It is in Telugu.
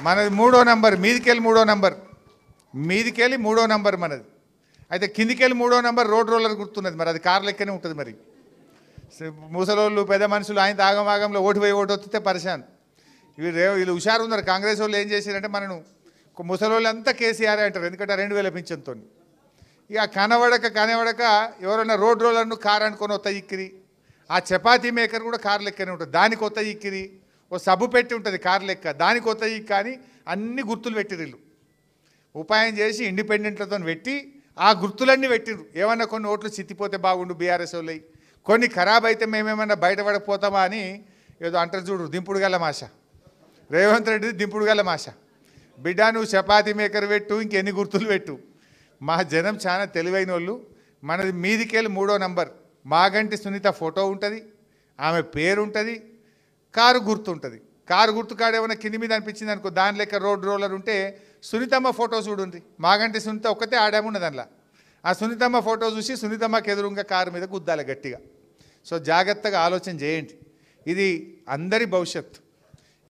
మనది 3వ నంబర్, మీదికెళ్ళి 3వ నంబర్, మీదికెళ్ళి 3వ నంబర్ మనది. అయితే కిందికెళ్ళి 3వ నంబర్ రోడ్ రోలర్ గుర్తున్నది, మరి అది కార్ లెక్కనే ఉంటుంది. మరి ముసలోళ్ళు పెద్ద మనుషులు ఆయన ఆగమాగంలో ఓటు పోయి ఓటు వస్తే పరిశాన్. వీళ్ళు హుషారు ఉన్నారు. కాంగ్రెస్ వాళ్ళు ఏం చేశారంటే మనను ముసలోళ్ళు అంతా కేసీఆర్ అంటారు, ఎందుకంటే 2000 పింఛన్తో. ఇక కనబడక ఎవరైనా రోడ్ రోలర్ను కార్ అనుకొని వస్తా ఇక్కిరి. ఆ చపాతీ మేకర్ కూడా కార్ లెక్కనే ఉంటుంది, దానికి కొత్త ఇక్కిరి. ఓ సబ్బు పెట్టి ఉంటుంది కార్ లెక్క, దానికి కొత్త ఇక్కి. కానీ అన్ని గుర్తులు పెట్టిరు. ఉపాయం చేసి ఇండిపెండెంట్లతో పెట్టి ఆ గుర్తులన్నీ పెట్టిరు. ఏమన్నా కొన్ని ఓట్లు చిత్తిపోతే బాగుండు బీఆర్ఎస్ వాళ్ళవి, కొన్ని ఖరాబ్ అయితే మేమేమన్నా బయటపడకపోతామా అని ఏదో అంటారు చూడు, దింపుడు గల మాష. రేవంత్ రెడ్డి దింపుడు గల మాష. బిడ్డ నువ్వు చపాతీ మేకర్ పెట్టు, ఇంకెన్ని గుర్తులు పెట్టు. మా జనం చాలా తెలివైన వాళ్ళు. మనది మీదికెళ్ళి 3వ నంబర్, మాగంటి సునీత ఫోటో ఉంటుంది, ఆమె పేరు ఉంటుంది, కారు గుర్తు ఉంటుంది. కారు గుర్తు కాడ ఏమైనా కింది మీద అనిపించింది అనుకో, దాని లెక్క రోడ్ రోలర్ ఉంటే సునీతమ్మ ఫోటో చూడండి. మాగంటి సునీత ఒక్కతే ఆడామున్న దానిలో. ఆ సునీతమ్మ ఫోటో చూసి సునీతమ్మకి ఎదురుగా కారు మీద గుద్దాలి గట్టిగా. సో జాగ్రత్తగా ఆలోచన చేయండి, ఇది అందరి భవిష్యత్తు.